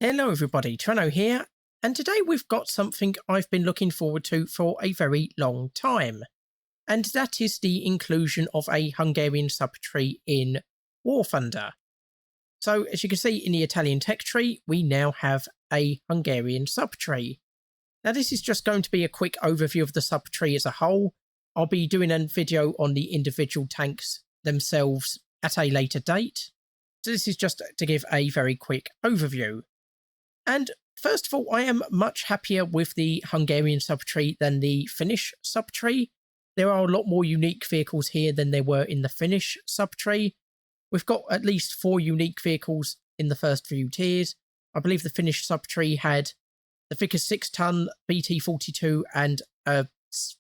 Hello everybody, Trano here, and today we've got something I've been looking forward to for a very long time, and that is the inclusion of a Hungarian subtree in War Thunder. So as you can see in the Italian tech tree, we now have a Hungarian subtree. Now this is just going to be a quick overview of the subtree as a whole. I'll be doing a video on the individual tanks themselves at a later date. So this is just to give a very quick overview. And first of all, I am much happier with the Hungarian subtree than the Finnish subtree. There are a lot more unique vehicles here than there were in the Finnish subtree. We've got at least 4 unique vehicles in the first few tiers. I believe the Finnish subtree had the Vickers 6-ton BT42 and a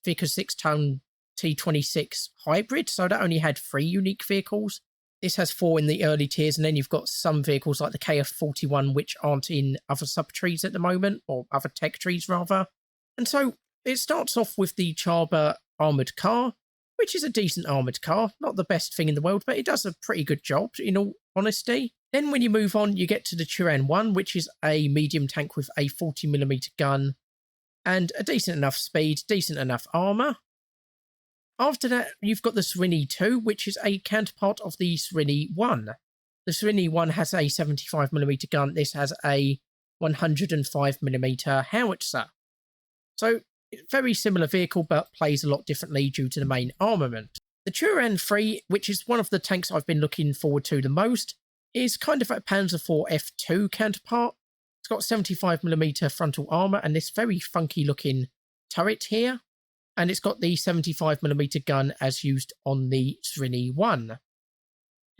Vickers 6-ton T26 hybrid, so that only had 3 unique vehicles. This has 4 in the early tiers, and then you've got some vehicles like the KF41 which aren't in other subtrees at the moment, or other tech trees rather. And so it starts off with the Chaba armoured car, which is a decent armoured car, not the best thing in the world, but it does a pretty good job in all honesty. Then when you move on, you get to the Turan 1, which is a medium tank with a 40mm gun and a decent enough speed, decent enough armour. After that, you've got the Serini 2, which is a counterpart of the Serini 1. The Serini 1 has a 75mm gun. This has a 105mm howitzer. So, very similar vehicle, but plays a lot differently due to the main armament. The Turan 3, which is one of the tanks I've been looking forward to the most, is kind of a Panzer IV F2 counterpart. It's got 75mm frontal armour and this very funky looking turret here. And it's got the 75mm gun as used on the Serini 1.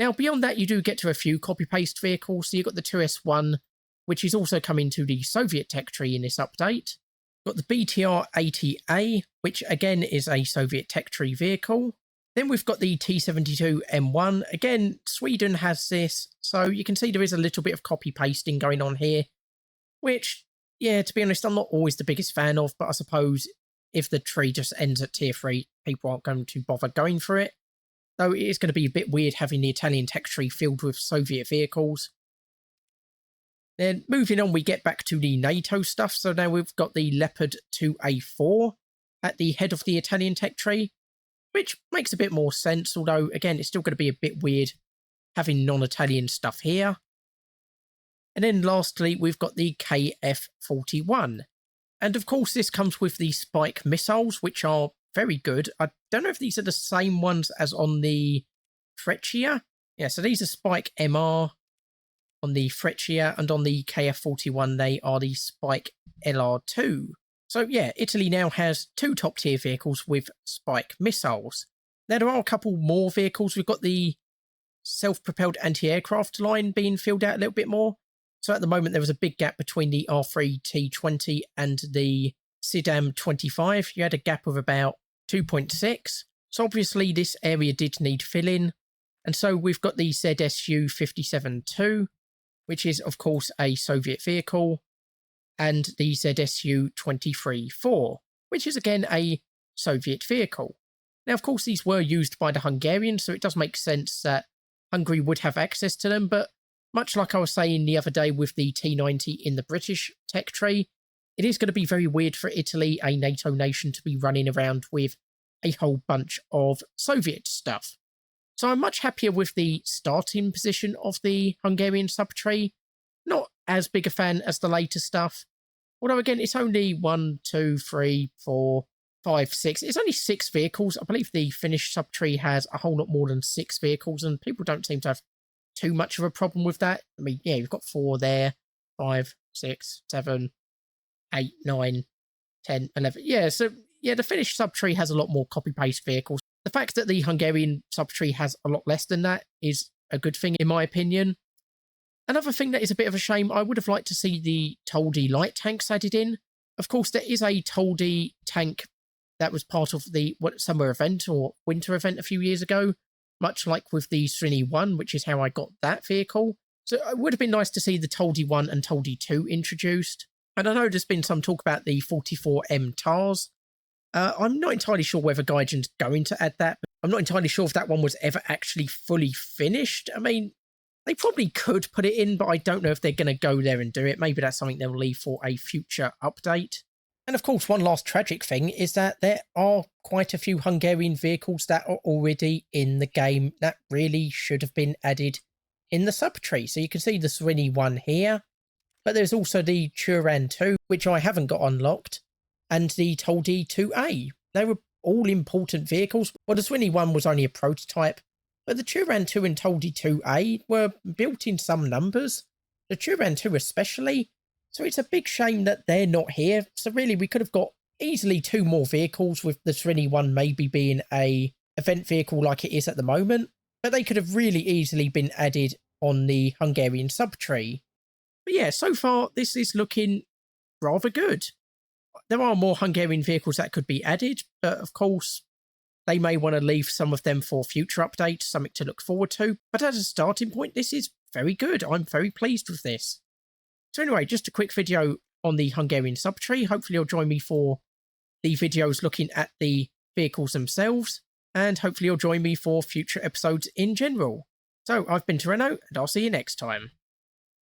Now, beyond that, you do get to a few copy-paste vehicles. So you've got the 2S1, which is also coming to the Soviet tech tree in this update. You've got the BTR-80A, which again is a Soviet tech tree vehicle. Then we've got the T72M1. Again, Sweden has this, so you can see there is a little bit of copy-pasting going on here, which, yeah, to be honest, I'm not always the biggest fan of, but I suppose if the tree just ends at tier 3, people aren't going to bother going for it. Though it is going to be a bit weird having the Italian tech tree filled with Soviet vehicles. Then moving on, we get back to the NATO stuff. So now we've got the Leopard 2A4 at the head of the Italian tech tree, which makes a bit more sense. Although, again, it's still going to be a bit weird having non-Italian stuff here. And then lastly, we've got the KF41. And of course, this comes with the Spike missiles, which are very good. I don't know if these are the same ones as on the Freccia. Yeah, so these are Spike MR on the Freccia, and on the KF41, they are the Spike LR2. So yeah, Italy now has 2 top-tier vehicles with Spike missiles. Now, there are a couple more vehicles. We've got the self-propelled anti-aircraft line being filled out a little bit more. So at the moment, there was a big gap between the R3 T20 and the SIDAM 25. You had a gap of about 2.6. So obviously, this area did need filling. And so we've got the ZSU 57-2, which is, of course, a Soviet vehicle, and the ZSU 23-4, which is, again, a Soviet vehicle. Now, of course, these were used by the Hungarians, so it does make sense that Hungary would have access to them, but much like I was saying the other day with the T90 in the British tech tree, it is going to be very weird for Italy, a NATO nation, to be running around with a whole bunch of Soviet stuff. So I'm much happier with the starting position of the Hungarian subtree. Not as big a fan as the later stuff. Although, again, it's only 1, 2, 3, 4, 5, 6. It's only 6 vehicles. I believe the Finnish subtree has a whole lot more than 6 vehicles, and people don't seem to have too much of a problem with that. I mean, yeah, you've got 4 there, 5, 6, 7, 8, 9, 10, 11. Yeah, so yeah, the Finnish subtree has a lot more copy-paste vehicles. The fact that the Hungarian subtree has a lot less than that is a good thing, in my opinion. Another thing that is a bit of a shame, I would have liked to see the Toldi light tanks added in. Of course, there is a Toldi tank that was part of the summer event or winter event a few years ago, much like with the Serini 1, which is how I got that vehicle. So it would have been nice to see the Toldi 1 and Toldi 2 introduced. And I know there's been some talk about the 44M TARS. I'm not entirely sure whether Gaijin's going to add that, but I'm not entirely sure if that one was ever actually fully finished. I mean, They probably could put it in, but I don't know if they're going to go there and do it. Maybe that's something they'll leave for a future update. And of course, one last tragic thing is that there are quite a few Hungarian vehicles that are already in the game that really should have been added in the subtree. So you can see the Swinny one here, but there's also the Turan 2, which I haven't got unlocked, and the Toldi 2A. They were all important vehicles. Well, the Swinny one was only a prototype, but the Turan 2 and Toldi 2A were built in some numbers, the Turan 2 especially. So it's a big shame that they're not here. So really, we could have got easily 2 more vehicles, with the Swinny one maybe being a event vehicle like it is at the moment. But they could have really easily been added on the Hungarian subtree. But yeah, so far, this is looking rather good. There are more Hungarian vehicles that could be added, but of course, they may want to leave some of them for future updates, something to look forward to. But as a starting point, this is very good. I'm very pleased with this. So anyway, just a quick video on the Hungarian subtree. Hopefully you'll join me for the videos looking at the vehicles themselves, and hopefully you'll join me for future episodes in general. So I've been Tyranno, and I'll see you next time.